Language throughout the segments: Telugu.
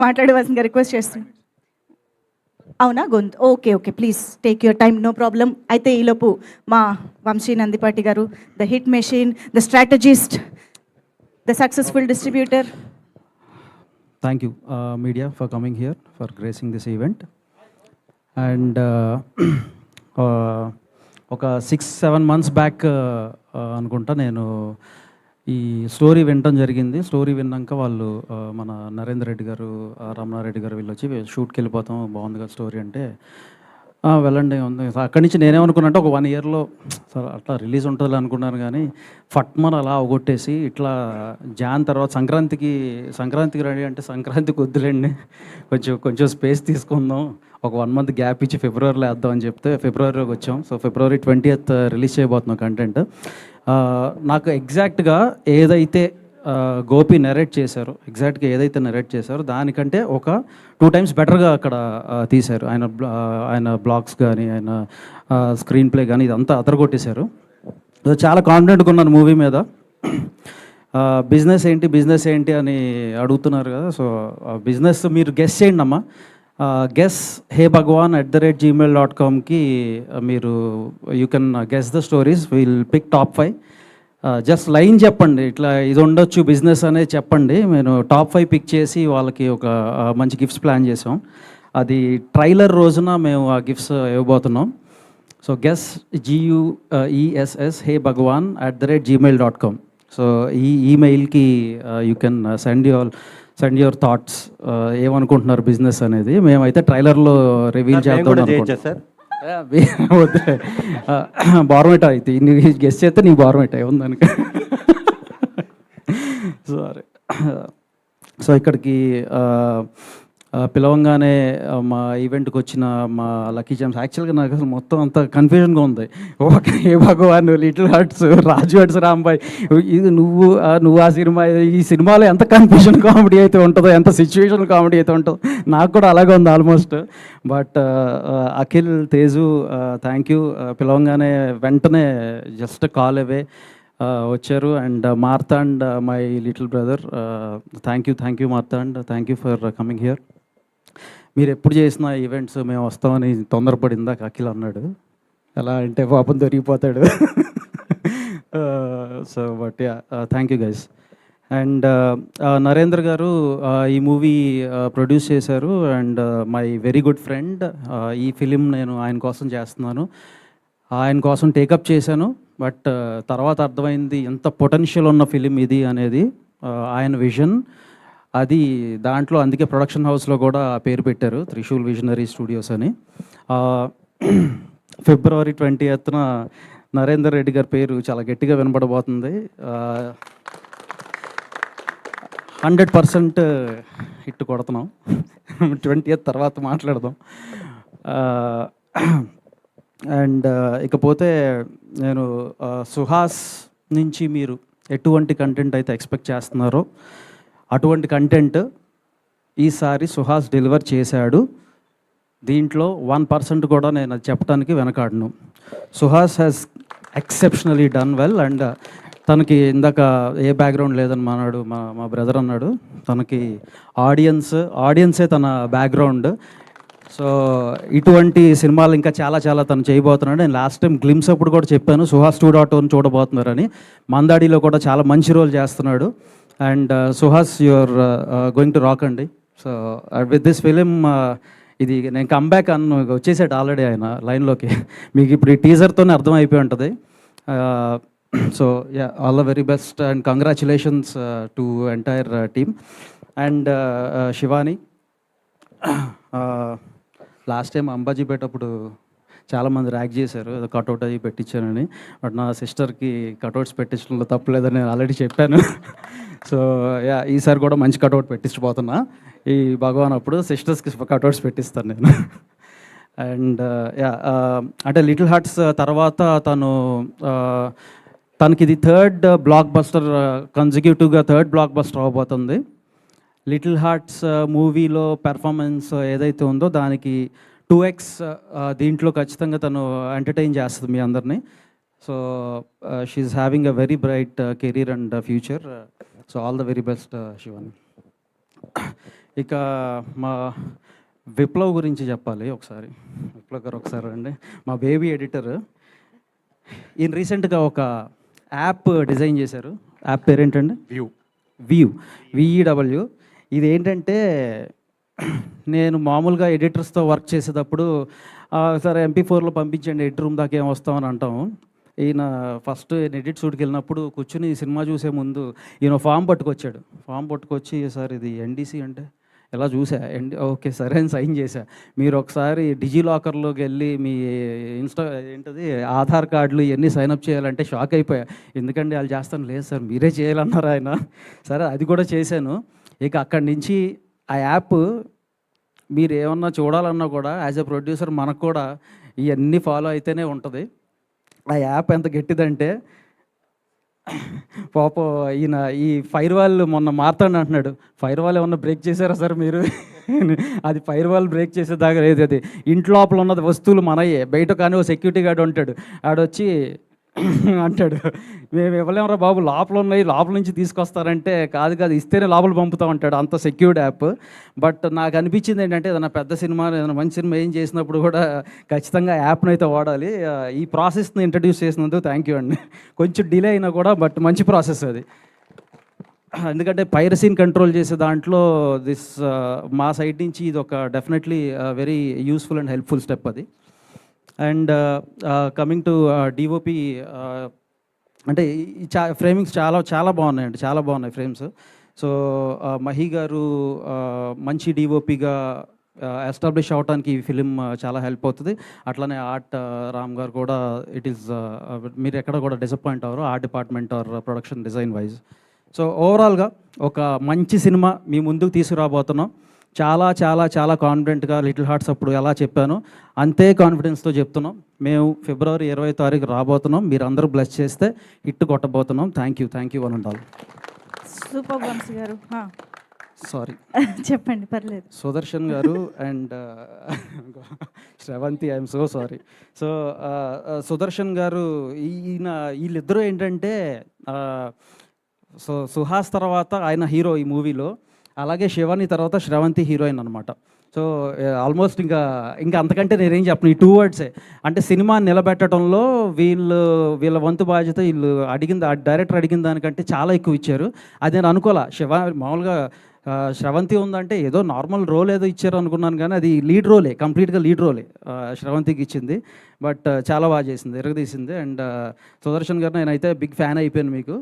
మాట్లాడవలసిందిగా రిక్వెస్ట్ చేస్తున్నాను. అవునా గొంతు okay okay please take your time, no problem. అయితే ఈలోపు మా వంశీ నందిపాటి గారు, the hit machine, the strategist, the successful distributor. Thank you, media, for coming here, for gracing this event. And ఒక 6-7 months బ్యాక్ అనుకుంటా నేను ఈ స్టోరీ వినటం జరిగింది. స్టోరీ విన్నాక వాళ్ళు మన నరేందర్ రెడ్డి గారు, రమణారెడ్డి గారు వీళ్ళు వచ్చి షూట్కి వెళ్ళిపోతాం, బాగుంది కదా స్టోరీ అంటే వెళ్ళండి ఉంది. అక్కడి నుంచి నేనేమనుకున్నానంటే ఒక 1 yearలో అట్లా రిలీజ్ ఉంటుంది అనుకున్నాను, కానీ ఫట్మన్ అలా అవగొట్టేసి ఇట్లా జాన్ తర్వాత సంక్రాంతికి రెడీ అంటే సంక్రాంతికి వద్దులేండి, కొంచెం స్పేస్ తీసుకుందాం, ఒక 1 month గ్యాప్ ఇచ్చి ఫిబ్రవరిలో వేద్దాం అని చెప్తే ఫిబ్రవరిలోకి వచ్చాం. సో February 20th రిలీజ్ చేయబోతున్నాం కంటెంట్. నాకు ఎగ్జాక్ట్గా ఏదైతే గోపి నరేట్ చేశారు, ఎగ్జాక్ట్గా ఏదైతే నరేట్ చేశారో దానికంటే ఒక 2 times బెటర్గా అక్కడ తీశారు. ఆయన బ్లాగ్స్ కానీ ఆయన స్క్రీన్ ప్లే కానీ ఇదంతా అదరగొట్టేశారు. చాలా కాన్ఫిడెంట్గా ఉన్నాను మూవీ మీద. బిజినెస్ ఏంటి అని అడుగుతున్నారు కదా. సో బిజినెస్ మీరు గెస్ చేయండి అమ్మా. గెస్ హే భగవాన్ @gmail.comకి మీరు you can guess the stories. Will pick top 5. Just line చెప్పండి, ఇట్లా ఇది ఉండొచ్చు బిజినెస్ అనేది చెప్పండి. నేను టాప్ 5 పిక్ చేసి వాళ్ళకి ఒక మంచి గిఫ్ట్స్ ప్లాన్ చేసాం. అది ట్రైలర్ రోజున మేము ఆ గిఫ్ట్స్ ఇవ్వబోతున్నాం. So guess GUESS hey Bhagwan @gmail.com. So ఈ ఈమెయిల్కి you can send your thoughts, ఏమనుకుంటున్నారు బిజినెస్ అనేది. మేమైతే ట్రైలర్లో రివీల్ చేద్దాం సార్. బార్మెటా అయితే నీకు గెస్ చేస్తే నీకు బార్మెటా ఏముందనుక. సారీ. సో ఇక్కడికి పిలవంగానే మా ఈవెంట్కి వచ్చిన మా లక్కీ ఛామ్స్, యాక్చువల్గా నాకు అసలు మొత్తం అంత కన్ఫ్యూజన్గా ఉంది. ఏ భగవాన్, లిటిల్ హార్ట్స్, రాజు హట్స్, రాంబాయ్, ఇది నువ్వు ఆ సినిమా, ఈ సినిమాలో ఎంత కన్ఫ్యూజన్ కామెడీ అయితే ఉంటుందో, ఎంత సిచ్యువేషన్ కామెడీ అయితే ఉంటుందో, నాకు కూడా అలాగే ఉంది almost. But Akhil, Teju, thank you. పిలవంగానే వెంటనే జస్ట్ కాల్ అవే వచ్చారు. And Marthand, my little brother, thank you Marthand, thank you for coming here. మీరు ఎప్పుడు చేసిన ఈవెంట్స్ మేము వస్తామని తొందరపడిందా అఖిల్ అన్నాడు. ఎలా అంటే పాపం దొరికిపోతాడు. So but thank you guys. And Narendra garu ఈ మూవీ ప్రొడ్యూస్ చేశారు. And my very good friend. ఈ ఫిలిం నేను ఆయన కోసం చేస్తున్నాను, ఆయన కోసం టేకప్ చేశాను. బట్ తర్వాత అర్థమైంది ఎంత పొటెన్షియల్ ఉన్న ఫిలిం ఇది అనేది. ఆయన విజన్ అది దాంట్లో, అందుకే ప్రొడక్షన్ హౌస్లో కూడా పేరు పెట్టారు, త్రిశూల్ విజనరీ స్టూడియోస్ అని. February 20th నరేందర్ రెడ్డి గారి పేరు చాలా గట్టిగా వినపడబోతుంది. 100% హిట్ కొడుతున్నాం. 20th తర్వాత మాట్లాడదాం. అండ్ ఇకపోతే నేను సుహాస్ నుంచి మీరు ఎటువంటి కంటెంట్ అయితే ఎక్స్పెక్ట్ చేస్తున్నారో అటువంటి కంటెంట్ ఈసారి సుహాస్ డెలివర్ చేశాడు. దీంట్లో 1% కూడా నేను అది చెప్పడానికి వెనకాడను. Suhas has exceptionally done well. And తనకి ఏ బ్యాక్గ్రౌండ్ లేదని మా బ్రదర్ అన్నాడు. తనకి ఆడియన్సే తన బ్యాక్గ్రౌండ్. సో ఇటువంటి సినిమాలు ఇంకా చాలా తను చేయబోతున్నాడు. నేను లాస్ట్ టైం గ్లిమ్స్ అప్పుడు కూడా చెప్పాను, సుహాస్ 2.0 చూడబోతున్నారని. మందాడిలో కూడా చాలా మంచి రోల్ చేస్తున్నాడు. And Suhas, you're going to rock అండి. సో విత్ దిస్ ఫిలిం ఇది నేను కమ్బ్యాక్ వచ్చేసాడు ఆల్రెడీ ఆయన లైన్లోకి. మీకు ఇప్పుడు ఈ టీజర్తోనే అర్థం అయిపోయి ఉంటుంది. So ya, all the very best and congratulations to entire team. And Shivani, last time Ambaji పెట్టప్పుడు చాలామంది ర్యాక్ చేశారు, ఏదో కట్అవుట్ అవి పెట్టించానని. బట్ నా సిస్టర్కి కట్అవుట్స్ పెట్టించడంలో తప్పలేదని నేను ఆల్రెడీ చెప్పాను. సో యా, ఈసారి కూడా మంచి కట్అవుట్ పెట్టించబోతున్నా. ఈ భగవాన్ అప్పుడు సిస్టర్స్కి కట్అవుట్స్ పెట్టిస్తాను నేను. అండ్ యా, అంటే లిటిల్ హార్ట్స్ తర్వాత తనకి ఇది థర్డ్ బ్లాక్ బస్టర్, కన్సిక్యూటివ్గా థర్డ్ బ్లాక్ బస్టర్ అవ్వబోతుంది. లిటిల్ హార్ట్స్ మూవీలో పెర్ఫార్మెన్స్ ఏదైతే ఉందో దానికి 2x దీంట్లో ఖచ్చితంగా తను ఎంటర్టైన్ చేస్తుంది మీ అందరినీ. So she is having a very bright career and future. So all the very best Shivani. ఇక మా విప్లవ్ గురించి చెప్పాలి ఒకసారి. విప్లవ్ గారు ఒకసారి అండి, మా బేబీ ఎడిటర్. ఈయన రీసెంట్గా ఒక యాప్ డిజైన్ చేశారు. యాప్ పేరేంటండి? VUVEW. ఇది ఏంటంటే నేను మామూలుగా ఎడిటర్స్తో వర్క్ చేసేటప్పుడు సరే MP4లో పంపించండి, ఎడిట్ రూమ్ దాకా ఏం వస్తామని అంటాము. ఈయన ఫస్ట్ ఎడిట్ షూట్కి వెళ్ళినప్పుడు కూర్చుని సినిమా చూసే ముందు ఈయన ఫామ్ పట్టుకొచ్చాడు. ఫామ్ పట్టుకొచ్చి సార్ ఇది NDC అంటే ఇలా చూసా, ఓకే సరే అని సైన్ చేశా. మీరు ఒకసారి డిజిలాకర్లోకి వెళ్ళి మీ ఏంటది ఆధార్ కార్డులు ఇవన్నీ సైన్అప్ చేయాలంటే షాక్ అయిపోయా. ఎందుకంటే వాళ్ళు చేస్తాను, లేదు సార్ మీరే చేయాలన్నారు ఆయన. సరే అది కూడా చేశాను. ఇక అక్కడి నుంచి ఆ యాప్ మీరు ఏమన్నా చూడాలన్నా కూడా యాజ్ ఎ ప్రొడ్యూసర్ మనకు కూడా ఇవన్నీ ఫాలో అయితేనే ఉంటుంది. ఆ యాప్ ఎంత గట్టిదంటే పాపం ఈయన ఈ ఫైర్ వాల్ మొన్న మారుతాడు అంటున్నాడు. ఫైర్ వాల్ ఏమన్నా బ్రేక్ చేశారా సార్ మీరు? అది ఫైర్ వాల్ బ్రేక్ చేసేదాకా లేదు. అది ఇంట్లో లోపల ఉన్నది వస్తువులు మనయే, బయట కానీ ఓ సెక్యూరిటీ గార్డ్ ఉంటాడు, ఆడొచ్చి అంటాడు మేము ఇవ్వలేమరా బాబు, లోపల ఉన్నాయి, లోపల నుంచి తీసుకొస్తారంటే కాదు కాదు ఇస్తేనే లోపల పంపుతా ఉంటాడు. అంత సెక్యూర్డ్ యాప్. బట్ నాకు అనిపించింది ఏంటంటే ఏదైనా పెద్ద సినిమా ఏదైనా మంచి సినిమా ఏం చేసినప్పుడు కూడా ఖచ్చితంగా యాప్ని అయితే వాడాలి. ఈ ప్రాసెస్ని ఇంట్రడ్యూస్ చేసినందుకు థ్యాంక్ యూ అండి. కొంచెం డిలే అయినా కూడా బట్ మంచి ప్రాసెస్ అది. ఎందుకంటే పైరసీని కంట్రోల్ చేసే దాంట్లో మా సైడ్ నుంచి ఇది ఒక definitely very useful and helpful step అది. అండ్ కమింగ్ టు DOP, అంటే ఫ్రేమింగ్స్ చాలా చాలా బాగున్నాయండి, చాలా బాగున్నాయి ఫ్రేమ్స్. సో మహి గారు మంచి DOPగా ఎస్టాబ్లిష్ అవడానికి ఈ ఫిలిం చాలా హెల్ప్ అవుతుంది. అట్లానే ఆర్ట్ రామ్ గారు కూడా ఇట్ ఈస్ మీరు ఎక్కడ కూడా డిసప్పాయింట్ అవ్వరు art department or production design wise. So ఓవరాల్గా ఒక మంచి సినిమా మీ ముందుకు తీసుకురాబోతున్నాం. చాలా చాలా చాలా కాన్ఫిడెంట్గా లిటిల్ హార్ట్స్ అప్పుడు ఎలా చెప్పాను అంతే కాన్ఫిడెన్స్తో చెప్తున్నాం. మేము ఫిబ్రవరి 20వ తారీఖు రాబోతున్నాం. మీరు అందరూ బ్లెస్ చేస్తే హిట్ కొట్టబోతున్నాం. Thank you one and all. Super Vamshi garu. Sorry చెప్పండి, పర్లేదు. Sudarshan garu and Shravanthi, I'm so sorry. So Sudarshan garu వీళ్ళిద్దరూ ఏంటంటే సుహాస్ తర్వాత ఆయన హీరో ఈ మూవీలో, అలాగే శివాని తర్వాత శ్రవంతి హీరోయిన్ అనమాట. సో ఆల్మోస్ట్ ఇంకా అంతకంటే నేనేం చెప్పను, ఈ 2 wordsే. అంటే సినిమా నిలబెట్టడంలో వీళ్ళ వంతు బాధ్యత వీళ్ళు డైరెక్టర్ అడిగిన దానికంటే చాలా ఎక్కువ ఇచ్చారు. అది నేను అనుకోలే. మామూలుగా శ్రవంతి ఉందంటే ఏదో నార్మల్ రోల్ ఏదో ఇచ్చారు అనుకున్నాను, కానీ అది లీడ్ రోలే, కంప్లీట్గా లీడ్ రోలే శ్రవంతికి ఇచ్చింది. బట్ చాలా బాగా చేసింది, ఎరగదీసింది. అండ్ సుదర్శన్ గారు నేనైతే బిగ్ ఫ్యాన్ అయిపోయాను మీకు.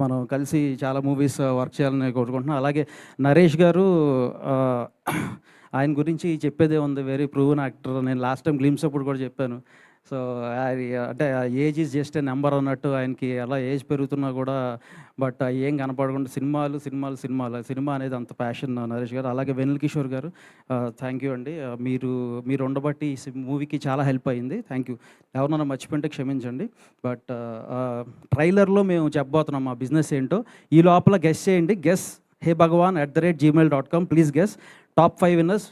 మనం కలిసి చాలా మూవీస్ వర్క్ చేయాలని కోరుకుంటున్నాం. అలాగే నరేష్ గారు, ఆయన గురించి చెప్పేదే ఉంది, వెరీ ప్రూవెన్ యాక్టర్. నేను లాస్ట్ టైం గ్లిమ్స్ అప్పుడు కూడా చెప్పాను. సో అంటే age is just a number అన్నట్టు ఆయనకి అలా ఏజ్ పెరుగుతున్నా కూడా బట్ ఏం కనపడకుండా సినిమా అనేది అంత ప్యాషన్ నరేష్ గారు. అలాగే వెనిల్ కిషోర్ గారు, థ్యాంక్ యూ అండి. మీరు ఉండబట్టి ఈ మూవీకి చాలా హెల్ప్ అయ్యింది. Thank you. ఎవరన్నా మర్చిపోయింటే క్షమించండి. బట్ ట్రైలర్లో మేము చెప్పబోతున్నాం మా బిజినెస్ ఏంటో. ఈ లోపల గెస్ చేయండి. guessheybhagwan@gmail.com. Please guess. Top 5 winners,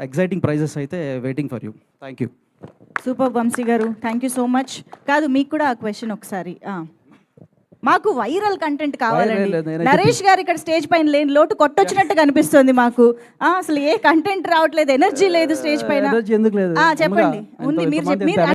exciting prizes అయితే waiting for you. Thank you. Super Vamshi garu, thank you so much. కాదు, మీకు కూడా ఆ క్వశ్చన్ ఒకసారి. మాకు వైరల్ కంటెంట్ కావాలండి. నరేష్ గారు ఇక్కడ స్టేజ్ పైన లేని లోటు కొట్టొచ్చినట్టు కనిపిస్తుంది మాకు. అసలు ఏ కంటెంట్ రావట్లేదు, ఎనర్జీ లేదు స్టేజ్ పైన. ఎందుకు లేదు? చెప్పండి. ఉంది, మీరు